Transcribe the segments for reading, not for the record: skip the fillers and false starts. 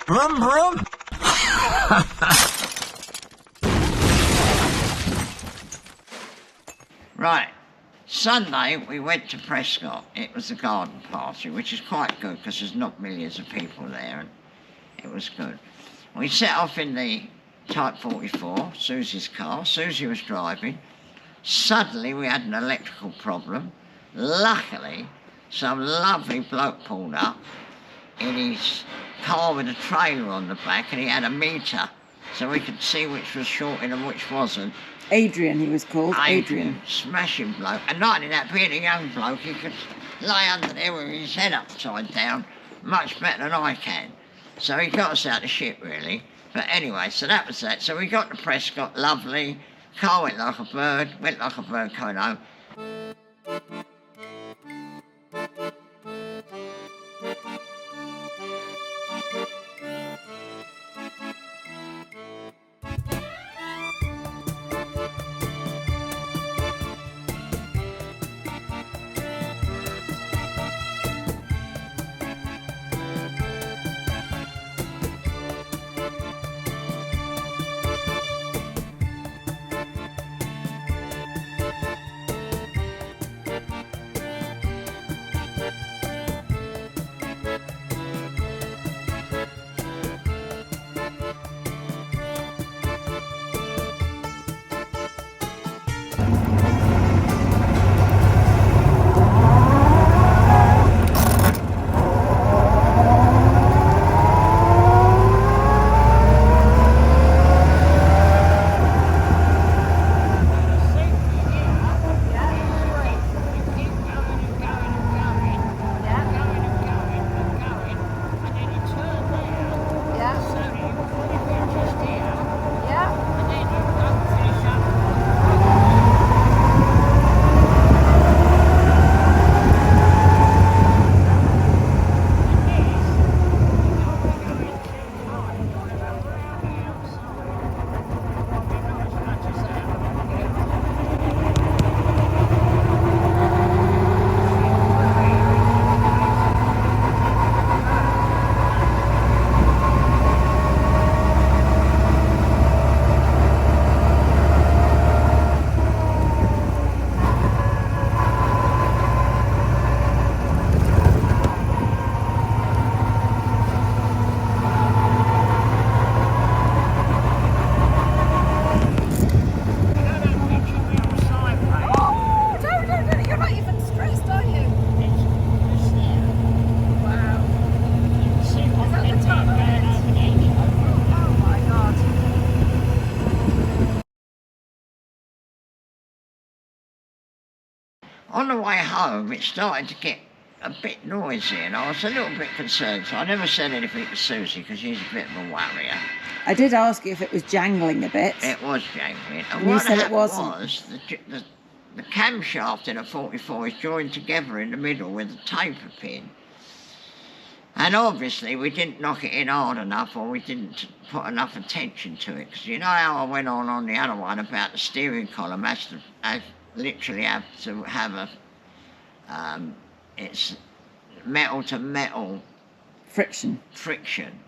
Brum, brum. Right, Sunday we went to Prescott. It was a garden party, which is quite good because there's not millions of people there, and it was good. We set off in the Type 44, Susie's car. Susie was driving. Suddenly we had an electrical problem. Luckily, some lovely bloke pulled up in his car with a trailer on the back, and he had a meter so we could see which was shorting and which wasn't. Adrian, he was called. Adrian. Smashing bloke. And not only that, being a young bloke, he could lay under there with his head upside down much better than I can. So he got us out of shit, really. But anyway, so that was that. So we got to Prescott, lovely. Car went like a bird coming home. On the way home, it started to get a bit noisy, and I was a little bit concerned, so I never said anything to Susie because she's a bit of a worrier. I did ask you if it was jangling a bit. It was jangling. And you what said it happened wasn't. was the camshaft in a 44 is joined together in the middle with a taper pin. And obviously we didn't knock it in hard enough, or we didn't put enough attention to it. Because you know how I went on the other one about the steering column literally have to have it's metal to metal Friction.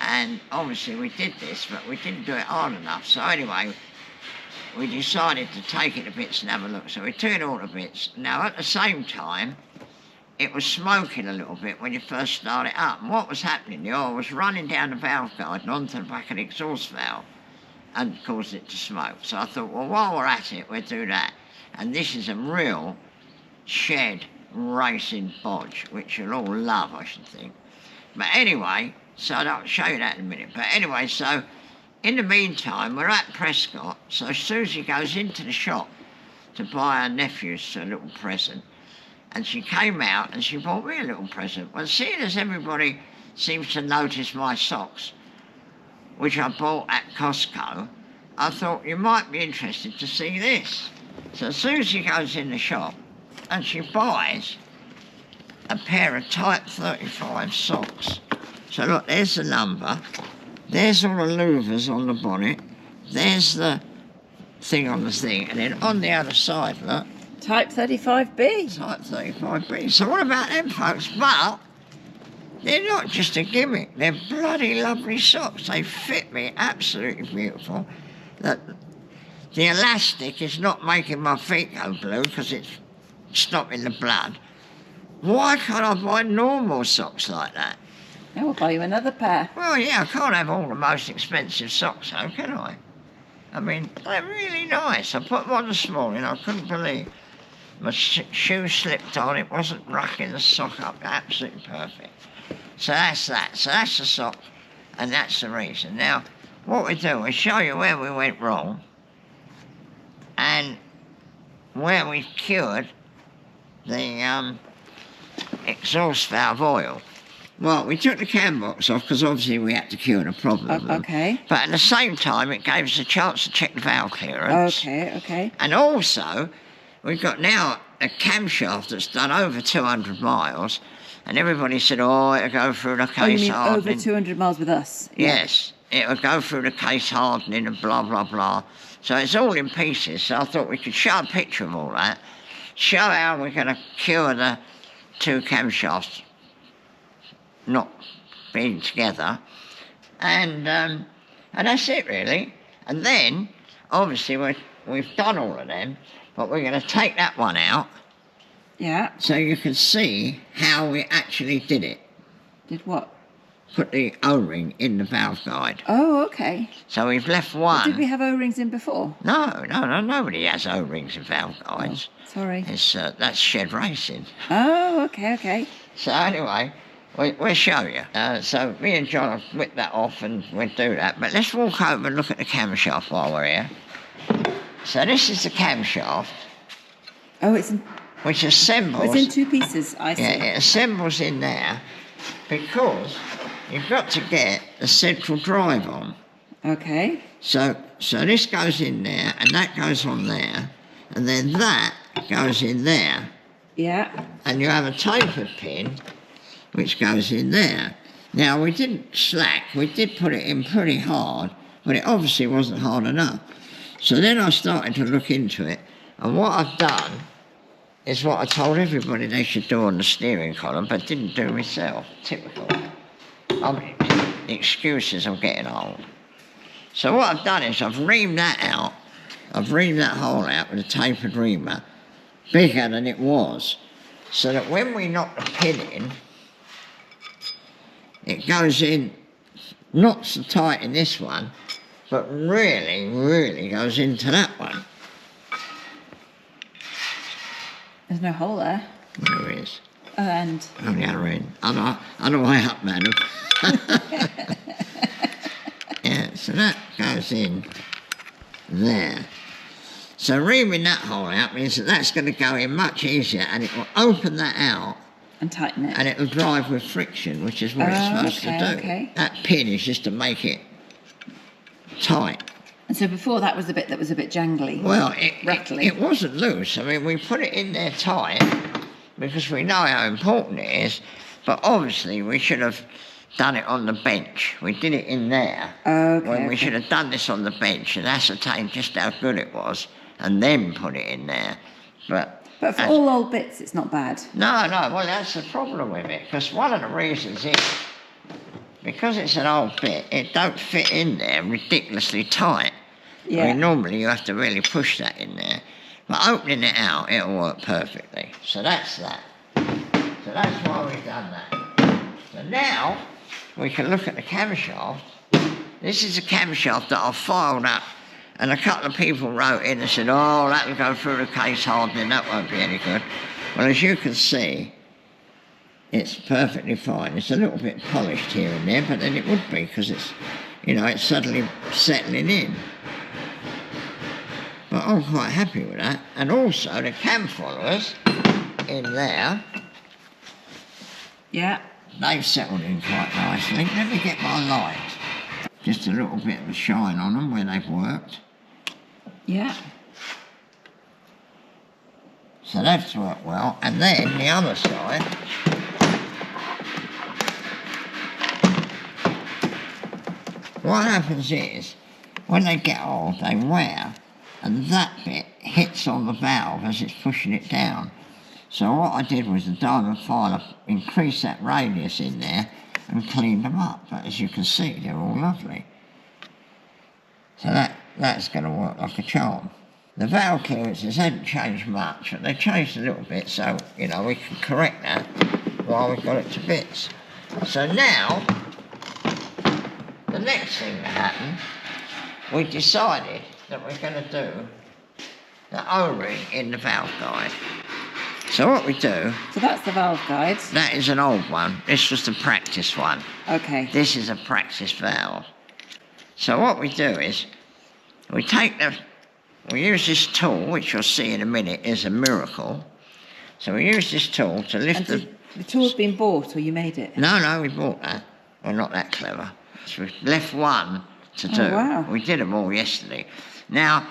And obviously we did this, but we didn't do it hard enough. So anyway, we decided to take it to bits and have a look. So we took it all to bits. Now at the same time, it was smoking a little bit when you first started up. And what was happening, the oil was running down the valve guide and onto the back of the exhaust valve and caused it to smoke. So I thought, well, while we're at it, we'll do that. And this is a real Shed racing bodge, which you'll all love, I should think. But anyway, so I'll show you that in a minute. But anyway, so in the meantime, we're at Prescott. So Susie goes into the shop to buy her nephews a little present. And she came out and she bought me a little present. Well, seeing as everybody seems to notice my socks, which I bought at Costco, I thought you might be interested to see this. So Susie goes in the shop and she buys a pair of Type 35 socks. So look, there's the number. There's all the louvers on the bonnet. There's the thing on the thing. And then on the other side, look. Type 35B. Type 35B. So what about them, folks? But they're not just a gimmick, they're bloody lovely socks. They fit me absolutely beautiful. The elastic is not making my feet go blue because it's stopping the blood. Why can't I buy normal socks like that? I will buy you another pair. Well, yeah, I can't have all the most expensive socks though, can I? I mean, they're really nice. I put them on this morning, I couldn't believe. My shoe slipped on, it wasn't rocking the sock up, absolutely perfect. So that's that. So that's the sock, and that's the reason. Now, what we do, we show you where we went wrong, and where we cured the exhaust valve oil. Well, we took the cam box off because obviously we had to cure the problem. Okay. But at the same time, it gave us a chance to check the valve clearance. Okay. And also, we've got now a camshaft that's done over 200 miles, and everybody said, oh, it'll go through the case you mean hardening. over 200 miles with us? Yes, it'll go through the case hardening and blah, blah, blah. So it's all in pieces, so I thought we could show a picture of all that, show how we're going to cure the two camshafts not being together, and that's it really. And then, obviously, we've done all of them, but we're going to take that one out. Yeah. So you can see how we actually did it. Did what? Put the O-ring in the valve guide. Oh, okay. So we've left But one. did we have O-rings in before? No, nobody has O-rings in valve guides. Oh, sorry. That's Shed Racing. Oh, okay. So anyway, we'll show you. So me and John will whip that off and we'll do that. But let's walk over and look at the camshaft while we're here. So this is the camshaft. Oh, it's in, which assembles. it's in two pieces, I see. Yeah, it assembles in there because you've got to get the central drive on. Okay. So this goes in there, and that goes on there, and then that goes in there. Yeah. And you have a tapered pin, which goes in there. Now, we didn't slack. We did put it in pretty hard, but it obviously wasn't hard enough. So then I started to look into it, and what I've done is what I told everybody they should do on the steering column, but didn't do myself. Typical. I mean, excuses of getting old. So what I've done is I've reamed that out. I've reamed that hole out with a tapered reamer, bigger than it was, so that when we knock the pin in, it goes in not so tight in this one, but really goes into that one. There's no hole there. There is. And On the other end. On the way up, madam. Yeah, so that goes in there. So reaming that hole out means that that's going to go in much easier, and it will open that out and tighten it. and it will drive with friction, which is what it's supposed to do. Okay. That pin is just to make it tight. And so before that was the bit that was a bit jangly. Well, rattly. it wasn't loose. I mean, we put it in there tight because we know how important it is, but obviously we should have done it on the bench. We did it in there. Okay. When we should have done this on the bench and ascertained just how good it was and then put it in there. But for all old bits, it's not bad. No, well, that's the problem with it, because one of the reasons is because it's an old bit, it don't fit in there ridiculously tight. Yeah. I mean, normally you have to really push that in there. But opening it out, it'll work perfectly. So that's that. So that's why we've done that. So now, we can look at the camshaft. This is a camshaft that I've filed up, and a couple of people wrote in and said, oh, that'll go through the case hardening, that won't be any good. Well, as you can see, it's perfectly fine. It's a little bit polished here and there, but then it would be because it's, it's suddenly settling in. But I'm quite happy with that. And also the cam followers in there. Yeah. They've settled in quite nicely. Let me get my light. Just a little bit of a shine on them where they've worked. Yeah. So that's worked well. And then the other side. What happens is, when they get old, they wear, and that bit hits on the valve as it's pushing it down. So what I did was the diamond filer increased that radius in there and cleaned them up. But as you can see, they're all lovely. So that's going to work like a charm. The valve clearances hadn't changed much, but they changed a little bit, so, you know, we can correct that while we've got it to bits. So now, the next thing that happened, we decided that we're going to do the O-ring in the valve guide. So what we do... So that's the valve guide. That is an old one. This was the practice one. Okay. This is a practice valve. So what we do is, we use this tool, which you'll see in a minute is a miracle. So we use this tool to lift the tool's been bought or you made it? No, we bought that. We're not that clever. So we've left one to do. Wow. We did them all yesterday. Now,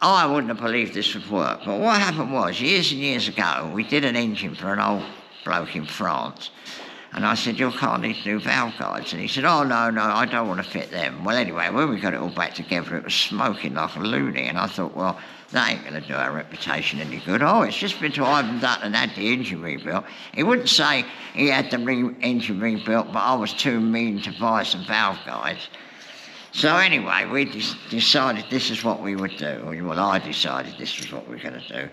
I wouldn't have believed this would work, but what happened was, years and years ago, we did an engine for an old bloke in France. And I said, your car needs new valve guides. And he said, oh, no, I don't want to fit them. Well, anyway, when we got it all back together, it was smoking like a loony. And I thought, well, that ain't going to do our reputation any good. Oh, it's just been to Ivan Dutton and had the engine rebuilt. He wouldn't say he had the engine rebuilt, but I was too mean to buy some valve guides. So anyway, we decided this is what we would do. Well, I decided this was what we were going to do.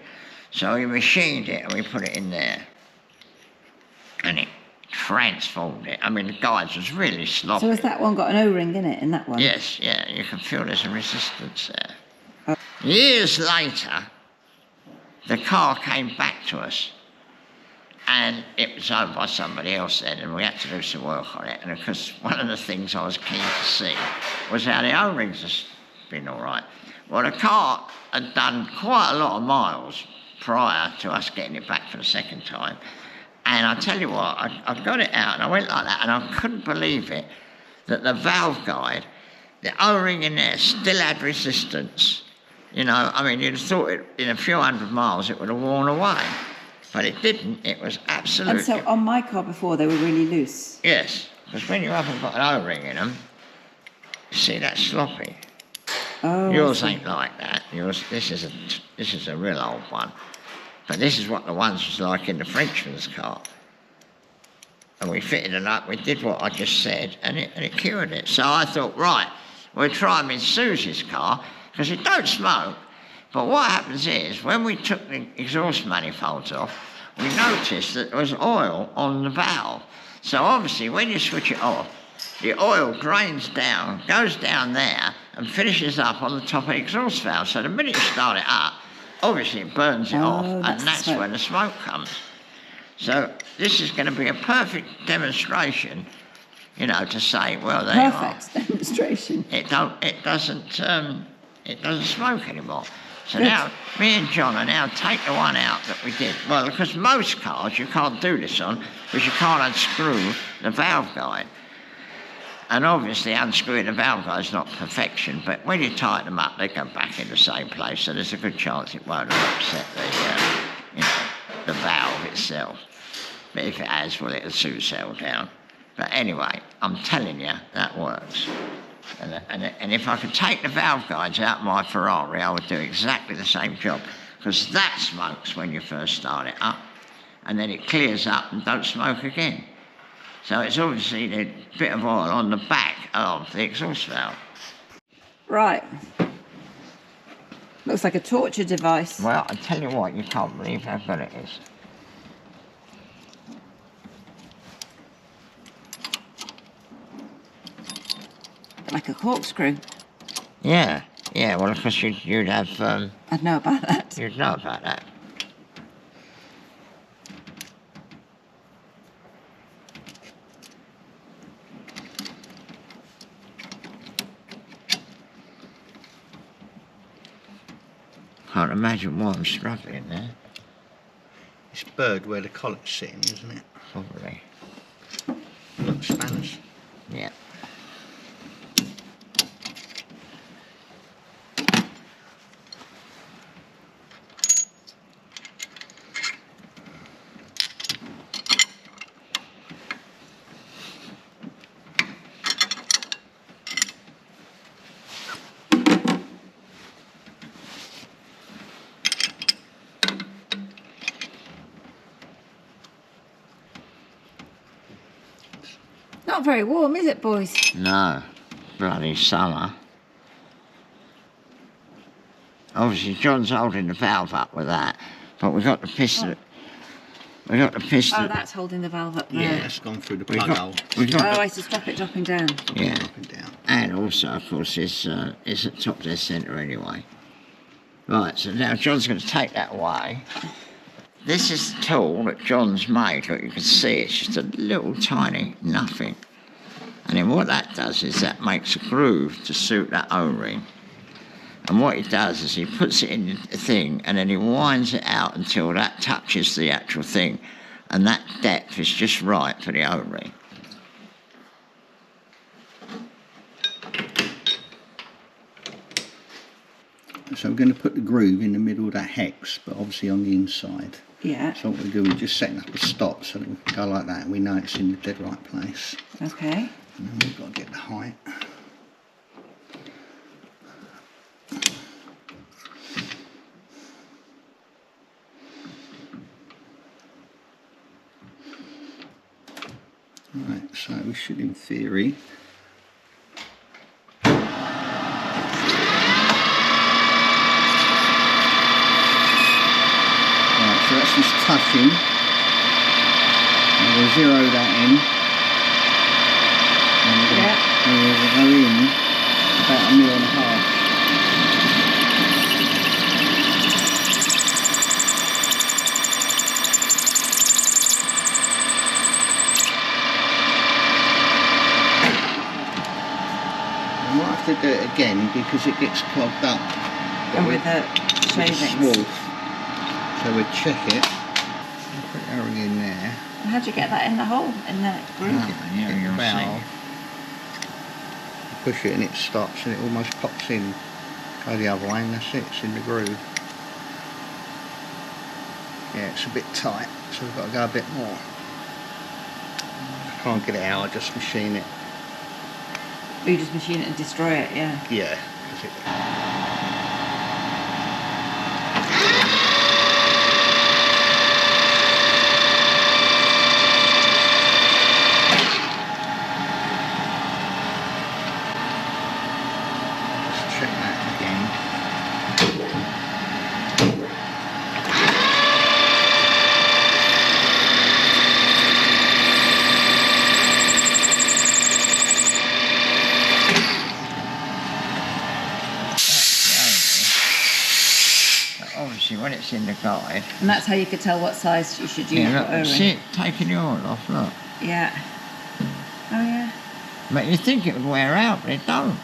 So we machined it and we put it in there. And it transformed it. I mean, the guides was really sloppy. So has that one got an O-ring in it, in that one? Yes, yeah, you can feel there's a resistance there. Oh. Years later, the car came back to us and it was owned by somebody else then and we had to do some work on it. And of course, one of the things I was keen to see was how the O-rings had been all right. Well, the car had done quite a lot of miles prior to us getting it back for the second time. And I tell you what, I got it out and I went like that and I couldn't believe it that the valve guide, the O-ring in there still had resistance. You know, I mean, you'd have thought in a few hundred miles it would have worn away. But it didn't, it was absolutely... And so on my car before, they were really loose? Yes, because when you haven't got an O-ring in them, you see, that's sloppy. Oh, Yours ain't like that. This is a real old one. But this is what the ones was like in the Frenchman's car. And we fitted it up, we did what I just said, and it cured it. So I thought, right, we'll try them in Susie's car, because it don't smoke. But what happens is, when we took the exhaust manifolds off, we noticed that there was oil on the valve. So obviously, when you switch it off, the oil drains down, goes down there, and finishes up on the top of the exhaust valve. So the minute you start it up, obviously it burns it off, and that's when the smoke comes. So this is going to be a perfect demonstration, you know, to say, well, there you are. Perfect demonstration. It doesn't smoke anymore. So Good. now, me and John are now take the one out that we did. Well, because most cars you can't do this on, because you can't unscrew the valve guide. And obviously unscrewing the valve guide is not perfection, but when you tighten them up, they go back in the same place, so there's a good chance it won't have upset the valve itself. But if it has, well, it'll soon settle down. But anyway, I'm telling you, that works. And if I could take the valve guides out of my Ferrari, I would do exactly the same job, because that smokes when you first start it up, and then it clears up and don't smoke again. So it's obviously the bit of oil on the back of the exhaust valve. Right. Looks like a torture device. Well, I tell you what, you can't believe how good it is. Like a corkscrew. Yeah, well, of course you'd have... I'd know about that. You'd know about that. Can't imagine why I'm struggling there. It's bird where the collar's sitting, isn't it? Probably. Look, spanners. Yeah. Not very warm, is it, boys? No, bloody summer. Obviously, John's holding the valve up with that, but we've got the piston. Oh. We've got the piston. Oh, that's holding the valve up there. Yeah, it's gone through the plug hole. Oh, I just drop it dropping down. Yeah. Dropping down. And also, of course, it's at top dead centre anyway. Right, so now John's going to take that away. This is the tool that John's made. Look, you can see it's just a little tiny nothing. And then what that does is that makes a groove to suit that O-ring. And what he does is he puts it in the thing and then he winds it out until that touches the actual thing. And that depth is just right for the O-ring. So we're going to put the groove in the middle of that hex, but obviously on the inside. Yeah. So what we do, we're just setting up a stop so that we can go like that and we know it's in the dead right place. Okay. And then we've got to get the height. Right, so we should, in theory, so that's just touching, and we'll zero that in, and we'll go in about 1.5 mil. And we'll have to do it again because it gets clogged up. And with the shavings. So we'll check it. We'll put everything in there. How do you get that in the hole, in the groove? Yeah, you'll Valve. see. Push it and it stops and it almost pops in. Go the other way and that's it, it's in the groove. Yeah, it's a bit tight, so we've got to go a bit more. If I can't get it out, I just machine it. You just machine it and destroy it, yeah. Yeah, 'cause it... Check that again. But obviously, when it's in the guide. And that's how you could tell what size you should use Yeah, for look, O-ring. see it taking the oil off, look. Yeah. Oh, yeah. But you think it would wear out, but it don't.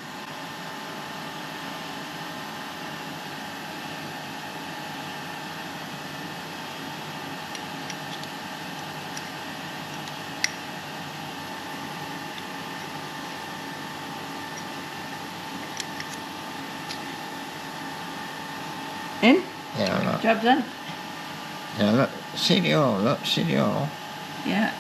In? Yeah, look. Job done? Yeah, look. See the oil, look. See the oil. Yeah.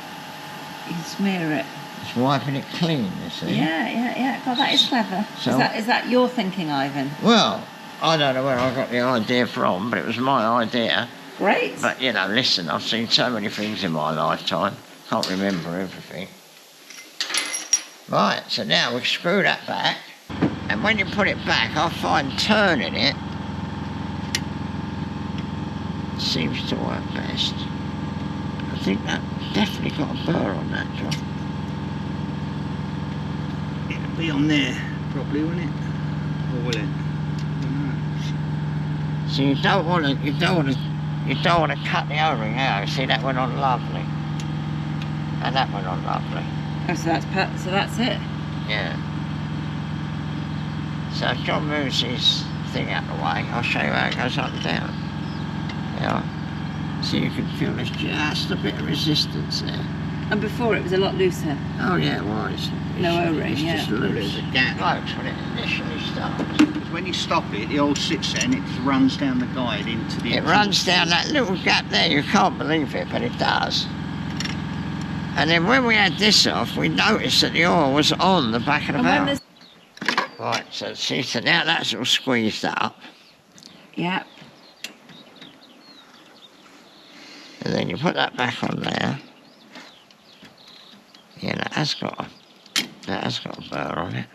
You can smear it. It's wiping it clean, you see. Yeah. God, that is clever. So- Is that your thinking, Ivan? Well, I don't know where I got the idea from, but it was my idea. Great. But, you know, listen, I've seen so many things in my lifetime. Can't remember everything. Right, so now we screw that back. And when you put it back, I find turning it seems to work best. I think that definitely got a burr on that, John. It'll be on there, probably, won't it? Or will it? I don't know. So you don't want to cut the O-ring out. See, that went on lovely, and that went on lovely. Oh, so that's it. Yeah. So if John moves his thing out the way, I'll show you how it goes up and down. Yeah. So you can feel there's just a bit of resistance there. And before it was a lot looser. Oh yeah, it was. No O-ring, It's yeah. just There's loose. a gap. Blokes, when it initially starts. Because when you stop it, the oil sits there and it just runs down the guide into the... It runs down that little gap there. You can't believe it, but it does. And then when we had this off, we noticed that the oil was on the back of the And when barrel. Right, so see, so now that's all squeezed up. Yeah. And then you put that back on there. Yeah, that has got a burr on it.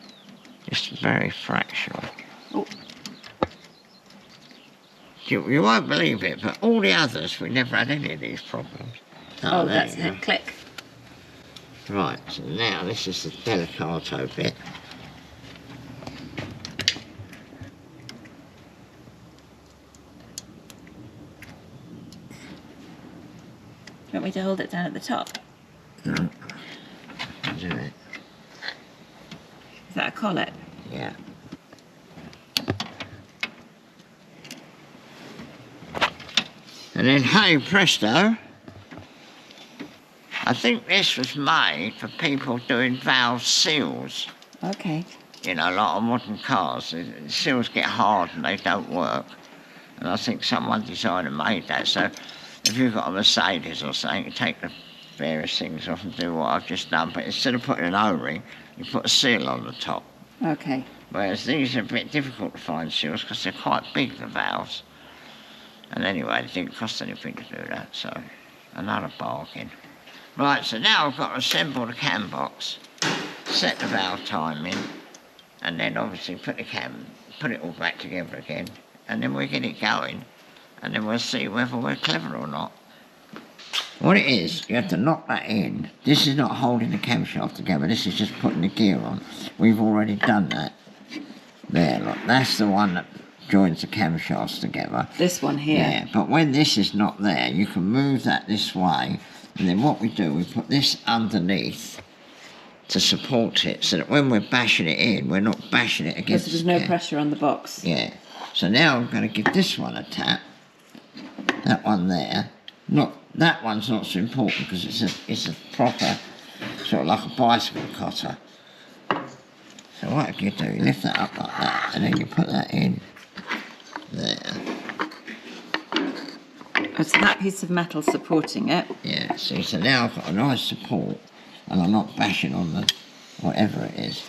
Just very fractional. Oh, You won't believe it, but all the others, we never had any of these problems. oh, there that's you go. it. Click. Right, so now this is the delicato bit. Do you want me to hold it down at the top? No. Do it. Is that a collet? Yeah. And then, hey presto, I think this was made for people doing valve seals. Okay. You know, a lot of modern cars, the seals get hard and they don't work. And I think someone designed and made that. So if you've got a Mercedes or something, you take the various things off and do what I've just done. But instead of putting an O-ring, you put a seal on the top. Okay. Whereas these are a bit difficult to find seals because they're quite big, the valves. And anyway, it didn't cost anything to do that, so another bargain. Right, so now I've got to assemble the cam box, set the valve time in, and then obviously put it all back together again, and then we'll get it going, and then we'll see whether we're clever or not. What it is, you have to knock that in. This is not holding the camshaft together, this is just putting the gear on. We've already done that. There, look, that's the one that joins the camshafts together. This one here. Yeah, but when this is not there, you can move that this way, and then what we do, we put this underneath to support it, so that when we're bashing it in, we're not bashing it against Because there's no pressure on the box. Yeah. So now I'm going to give this one a tap. That one there. That one's not so important because it's a proper, sort of like a bicycle cutter. So what you do, you lift that up like that, and then you put that in there. Oh, so that piece of metal supporting it. Yeah, see, so now I've got a nice support, and I'm not bashing on the whatever it is.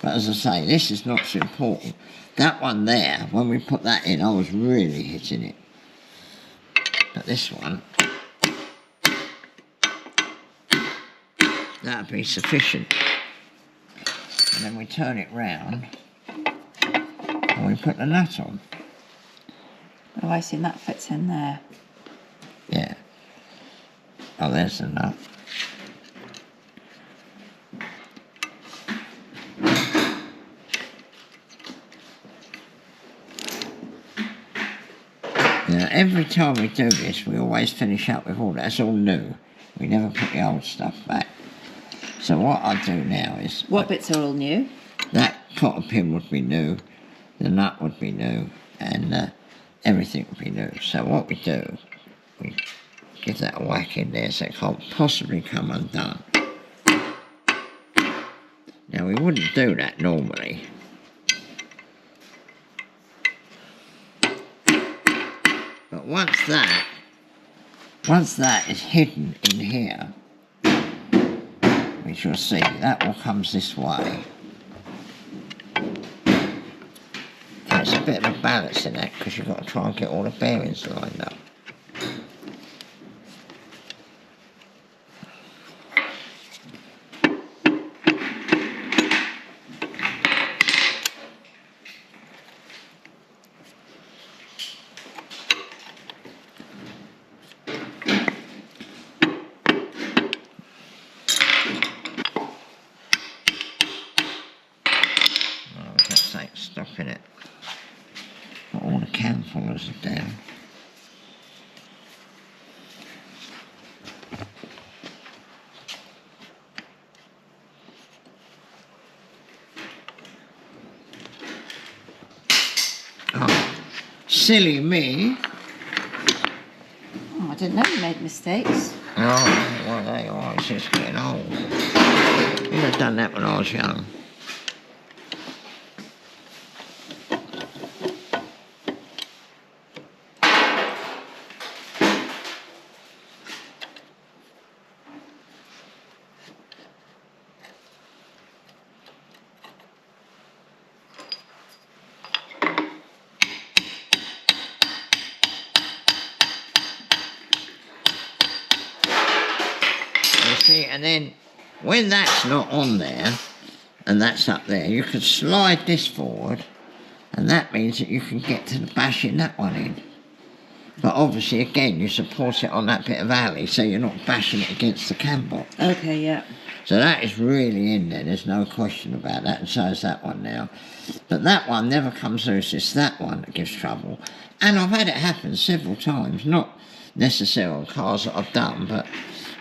But as I say, this is not so important. That one there, when we put that in, I was really hitting it. But this one, that'd be sufficient. And then we turn it round, and we put the nut on. Oh, I see, and that fits in there. Yeah. Oh, there's the nut. Now, every time we do this, we always finish up with all that. That's all new. We never put the old stuff back. So what I do now is... What bits are all new? That cotter pin would be new, the nut would be new, and everything would be new. So what we do, we give that a whack in there so it can't possibly come undone. Now we wouldn't do that normally. But once that is hidden in here, we shall see, that all comes this way. There's a bit of a balance in that because you've got to try and get all the bearings lined up. Stopping it. But all the cam followers are down. Oh, silly me. Oh, I didn't know you made mistakes. Oh, well, they are. It's just getting old. You'd have done that when I was young. See, and then when that's not on there, and that's up there, you can slide this forward, and that means that you can get to the bashing that one in. But obviously, again, you support it on that bit of alley, so you're not bashing it against the cam box. Okay, yeah. So that is really in there, there's no question about that, and so is that one now. But that one never comes loose, it's that one that gives trouble. And I've had it happen several times, not necessarily on cars that I've done, but,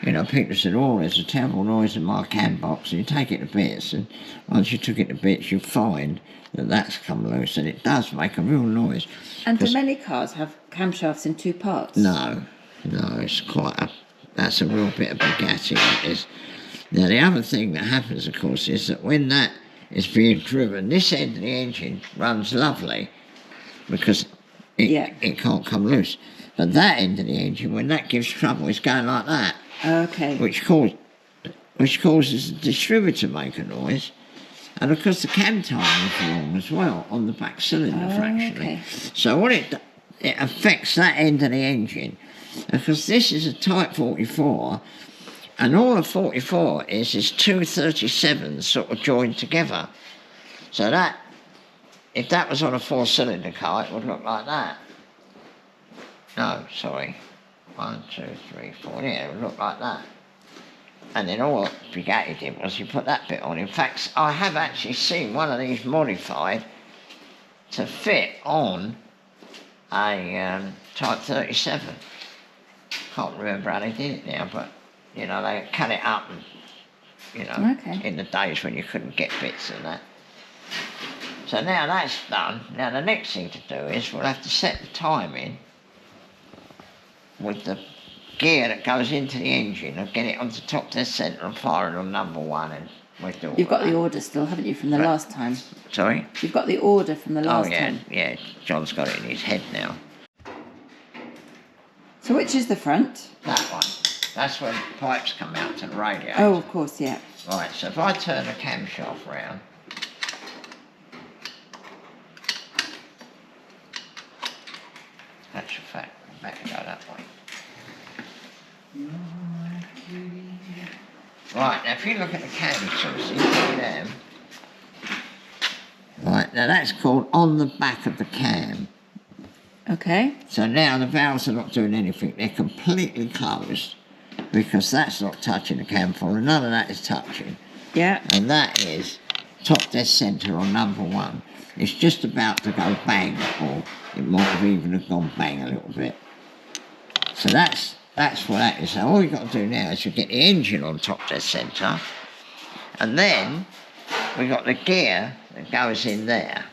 you know, people said, oh, there's a terrible noise in my cam box, and you take it to bits, and once you took it to bits, you find that that's come loose, and it does make a real noise. And do many cars have camshafts in two parts? No, it's that's a real bit of Bugatti, that is. Now, the other thing that happens, of course, is that when that is being driven, this end of the engine runs lovely because it can't come loose. But that end of the engine, when that gives trouble, it's going like that. Okay. Which causes the distributor to make a noise. And, of course, the cam timing is wrong as well on the back cylinder fractionally. Okay. So what it affects that end of the engine. Because this is a Type 44, and all a 44 is two 37s sort of joined together. So that, if that was on a 4-cylinder car, it would look like that. No, sorry. 1, 2, 3, 4, yeah, it would look like that. And then all Bugatti did was you put that bit on. In fact, I have actually seen one of these modified to fit on a Type 37. Can't remember how they did it now, but, you know, they cut it up and, you know, in the days when you couldn't get bits and that. So now that's done. Now the next thing to do is we'll have to set the timing with the gear that goes into the engine and get it onto top dead centre and fire it on number 1, and we'll do all You've got that. the order still, haven't you, from the last time? Sorry? You've got the order from the last time. Yeah, John's got it in his head now. So which is the front? That one. That's where the pipes come out to the radiator. Oh, of course, yeah. Right, so if I turn the camshaft round, that's a fact, better go that way. Right, now if you look at the cam tools, you see them. Right, now that's called on the back of the cam. Okay. So now the valves are not doing anything, they're completely closed because that's not touching the cam follower, none of that is touching. Yeah. And that is top dead centre on number 1. It's just about to go bang, or it might have even have gone bang a little bit. So that's what that is. So all you've got to do now is you get the engine on top dead centre, and then we've got the gear that goes in there.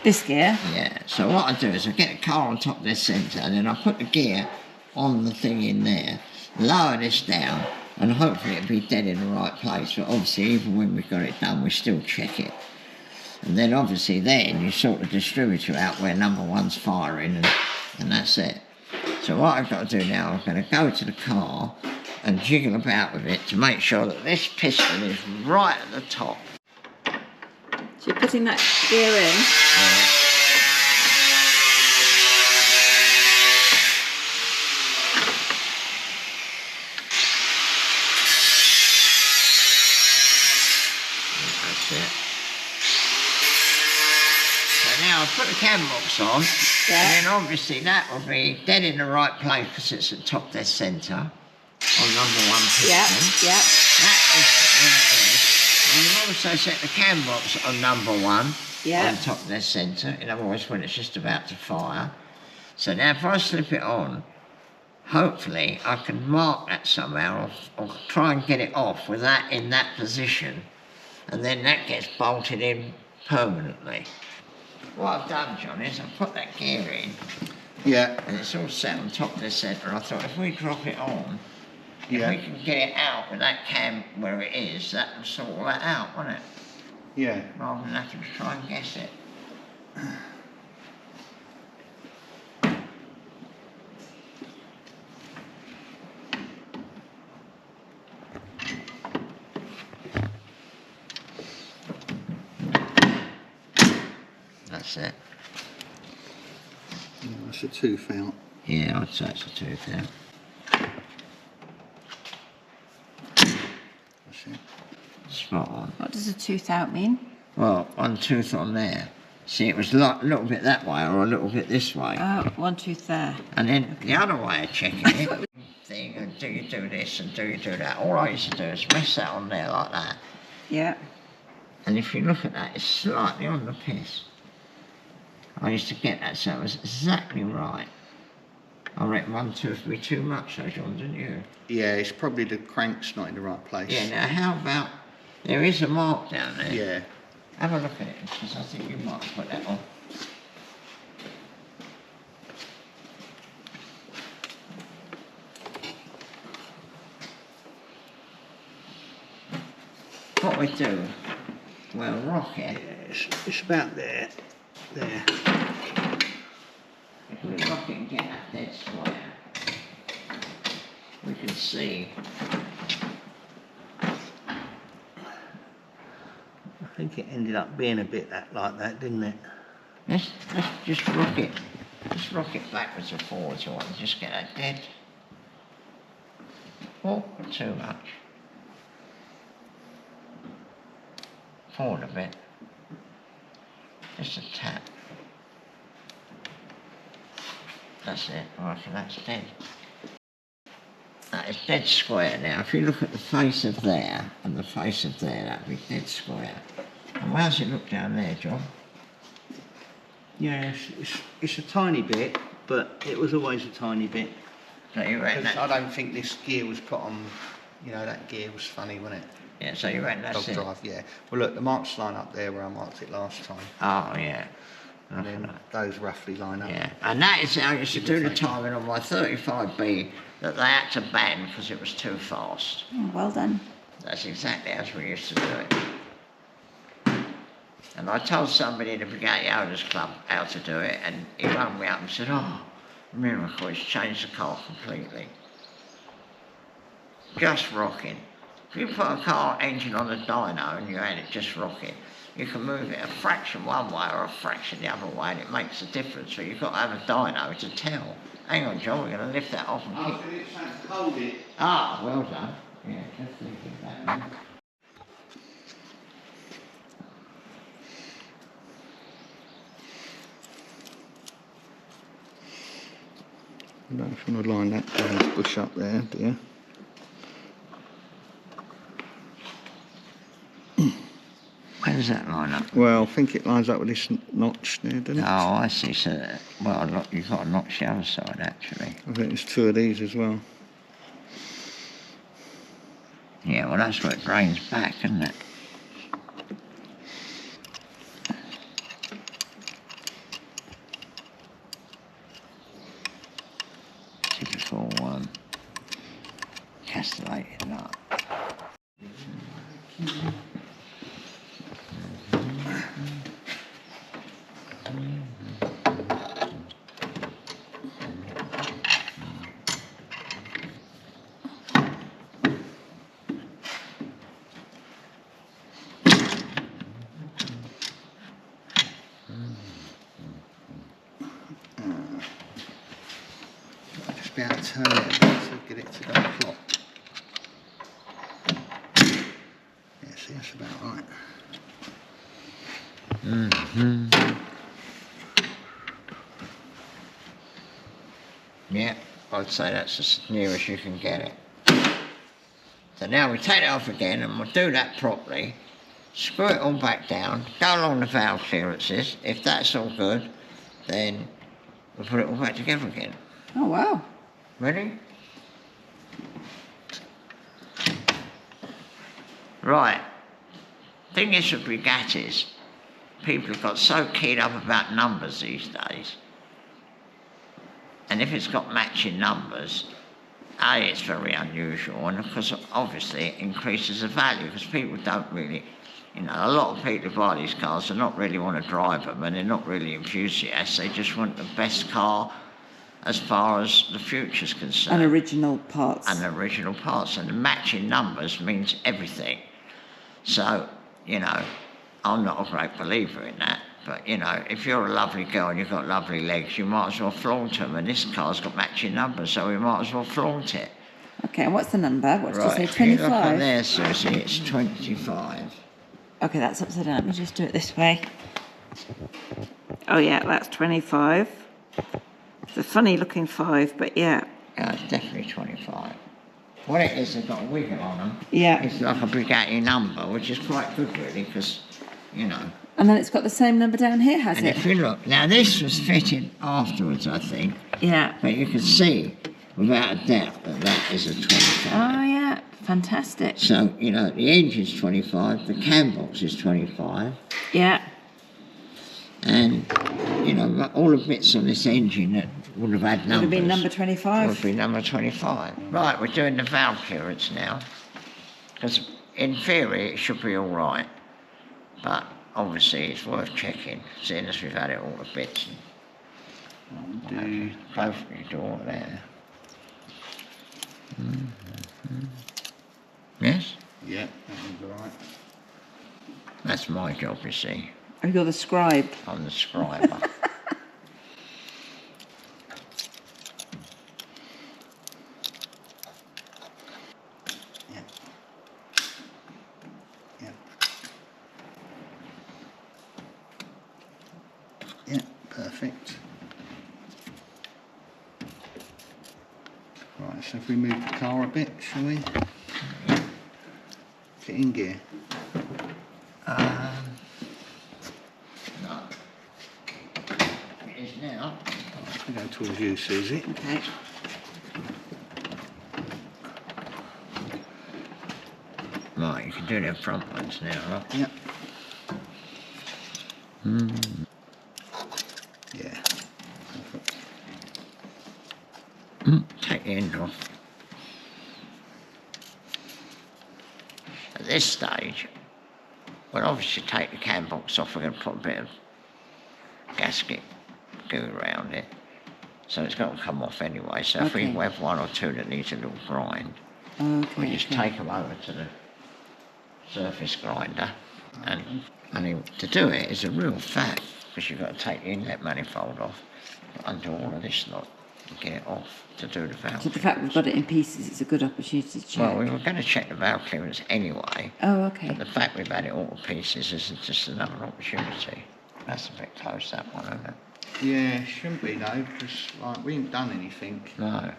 This gear? Yeah, so what I do is I get the car on top dead centre, and then I put the gear on the thing in there, lower this down, and hopefully it'll be dead in the right place. But obviously, even when we've got it done, we still check it. And then obviously then you sort the distributor out where number 1's firing, and that's it. So what I've got to do now, I'm going to go to the car and jiggle about with it to make sure that this piston is right at the top. So you're putting that gear in? Yeah. That's it. So now I've put the cam box on, and then obviously that will be dead in the right place because it's at top dead centre on number 1 piston. Yeah. That is where it is. And we've also set the cam box on number 1 on top dead centre, in other words when it's just about to fire. So now if I slip it on, hopefully I can mark that somehow or try and get it off with that in that position, and then that gets bolted in permanently. What I've done, John, is I've put that gear in, and it's all set on top of the centre. I thought if we drop it on, if we can get it out with that cam where it is, that will sort all that out, won't it? Yeah. Rather than having to try and guess it. That's it. That's a tooth out. Yeah, I'd say it's a tooth out. Spot on. What does a tooth out mean? Well, one tooth on there. See, it was a little bit that way or a little bit this way. Oh, one tooth there. And then the other way of checking it, thing, and do you do this and do you do that? All I used to do is mess that on there like that. Yeah. And if you look at that, it's slightly on the piss. I used to get that, so it was exactly right. I reckon one tooth would be too much, though, John, didn't you? Yeah, it's probably the crank's not in the right place. Yeah, now how about, there is a mark down there. Yeah. Have a look at it, because I think you might put that on. What we do, we'll rock it. Yeah, it's about there. There. If we rock it and get that dead square, we can see. I think it ended up being a bit like that, didn't it? Let's just rock it. Just rock it backwards and forwards or just get that dead. Oh, not too much. Forward a bit. Just a tap. That's it. I reckon that's dead. That is dead square now. If you look at the face of there and the face of there, that'd be dead square. And how's it look down there, John? Yeah, it's a tiny bit, but it was always a tiny bit. So you reckon I that? don't think this gear was put on, you know, that gear was funny, wasn't it? Yeah, so you reckon that's Dog it? drive, yeah. Well, look, the marks line up there where I marked it last time. Oh, yeah. And then those roughly line up. Yeah, and that is how I used to do the timing on my 35B that they had to ban because it was too fast. Oh, well done. That's exactly as we used to do it. And I told somebody in the Bugatti Owners Club how to do it, and he rang me up and said, oh, miracle, it's changed the car completely. Just rocking. If you put a car engine on a dyno and you had it just rocking, you can move it a fraction one way or a fraction the other way, and it makes a difference. But you've got to have a dyno to tell. Hang on, John, we're going to lift that off and kick. Hold it. Ah, well done. Yeah, just leave it that way. I don't know if you want to line that bush up there, do you? Where does that line up? Well, I think it lines up with this notch there, doesn't it? Oh, I see. So, well, look, you've got a notch the other side, actually. I think there's two of these as well. Yeah, well, that's where it drains back, isn't it? Typical castellated nut. Just be able to turn it a bit to get it to go plop. Yeah, see, that's about right. Yeah, I'd say that's as near as you can get it. So now we take it off again and we'll do that properly. Screw it all back down, go along the valve clearances. If that's all good, then we'll put it all back together again. Oh, wow. Ready? Right. Thing is with Bugattis, people have got so keyed up about numbers these days. And if it's got matching numbers, A, it's very unusual, and of course, obviously, it increases the value, because people don't really, you know, a lot of people who buy these cars do not really want to drive them, and they're not really enthusiasts. They just want the best car as far as the future's concerned. And original parts. And original parts, and the matching numbers means everything. So, you know, I'm not a great believer in that, but, you know, if you're a lovely girl and you've got lovely legs, you might as well flaunt them, and this car's got matching numbers, so we might as well flaunt it. Okay, and what's the number? What did you say, Right, if you look on 25? there, Susie, it's 25. Okay, that's upside down. Let me just do it this way. Oh, yeah, that's 25. It's a funny looking 5, but yeah. Yeah, it's definitely 25. What it is, they've got a wiggle on them. Yeah. It's like a Bugatti number, which is quite good, really, because, you know. And then it's got the same number down here, has And it? if you look, now this was fitted afterwards, I think, Yeah. but you can see, without a doubt, that that is a 25. Oh, yeah. Fantastic. So, you know, the engine's 25, the cam box is 25, Yeah. and, you know, all the bits on this engine that would have had numbers. Would have been number 25. Would be number 25. Right, we're doing the valve clearance now, because in theory it should be all right, but obviously it's worth checking, seeing as we've had it all the bits. Both of you do all there. Yes? Yeah, that one's all right. That's my job, you see. Oh, you're the scribe. I'm the scriber. Yeah. Yeah. Yeah, perfect. Right, so if we move the car a bit, shall we? Get in gear. No. It is now. Right, we go towards you, Susie. Okay. Right, you can do them front ones now, right? Yep. Yeah. Perfect. Take the end off. At this stage, we'll obviously take the cam box off. We're going to put a bit of gasket goo around it. So it's got to come off anyway. So if we Okay. have one or two that needs a little grind, Okay. we just take them over to the surface grinder. And to do it is a real faff, because you've got to take the inlet manifold off, undo all of this lot, and get it off to do the valve. So the fact we've got it in pieces, it's a good opportunity to check. Well, we were going to check the valve clearance anyway, Oh, okay. but the fact we've had it all to pieces is just another opportunity. That's a bit close, that one, isn't it? Yeah, shouldn't be though, because like we ain't done anything. No.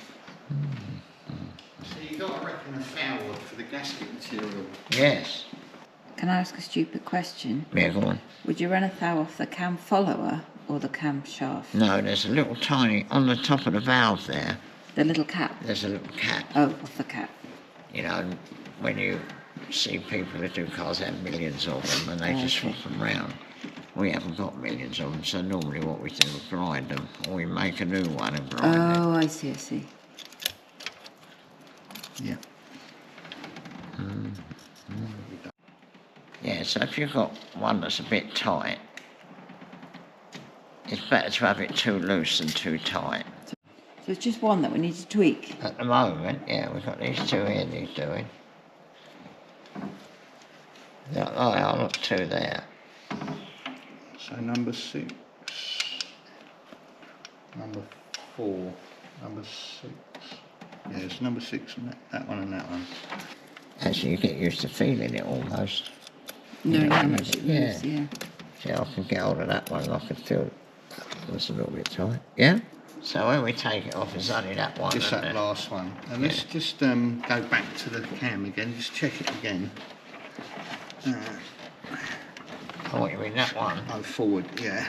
So you got to reckon a foul for the gasket material. Yes. Can I ask a stupid question? Yeah, go on. Would you run a thou off the cam follower or the camshaft? No, there's a little tiny, on the top of the valve there, The little cap? there's a little cap. Oh, off the cap. You know, when you see people that do cars have millions of them and they just swap them round. We haven't got millions of them, so normally what we do is grind them, or we make a new one and grind it. Oh, I see, I see. Yeah. Yeah, so if you've got one that's a bit tight, it's better to have it too loose than too tight. So it's just one that we need to tweak. At the moment, yeah, we've got these two here he's doing. Yeah, oh, I'll look two there. So number 6, number 4, number 6. Yeah, it's number 6 and that one and that one. Actually, you get used to feeling it almost. Knowing Yeah, how much it yeah. moves, yeah. See, I can get hold of that one and I can feel it was a little bit tight. Yeah? So when we take it off, it's only that one. Just isn't that it? last one. And let's just go back to the cam again, just check it again. Oh, what you mean, that one? Oh, forward, yeah.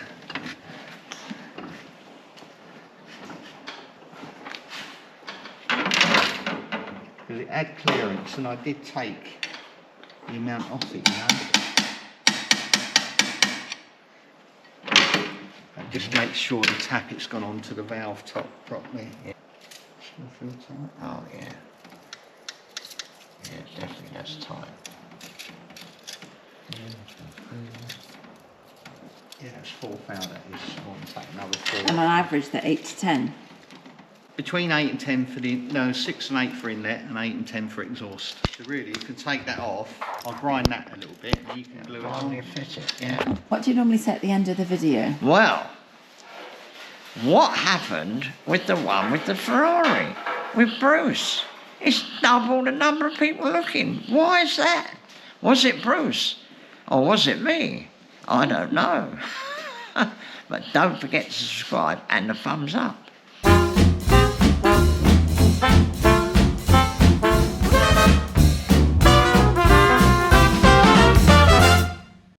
Because it had clearance and I did take the amount off it, you know. And just make sure the tappet's gone onto the valve top properly. Yeah. Still feel tight? Oh, yeah. Yeah, definitely that's tight. Yeah, it's 4 pound that is. I'll take another 4. And on average, they're 8 to 10. Between 8 and 10 for the, no, 6 and 8 for inlet and 8 and 10 for exhaust. So really, you can take that off. I'll grind that a little bit and you can glue it Finally on. fit it, yeah. What do you normally say at the end of the video? Well, what happened with the one with the Ferrari? With Bruce? It's double the number of people looking. Why is that? Was it Bruce? Or was it me? I don't know. But don't forget to subscribe and the thumbs up.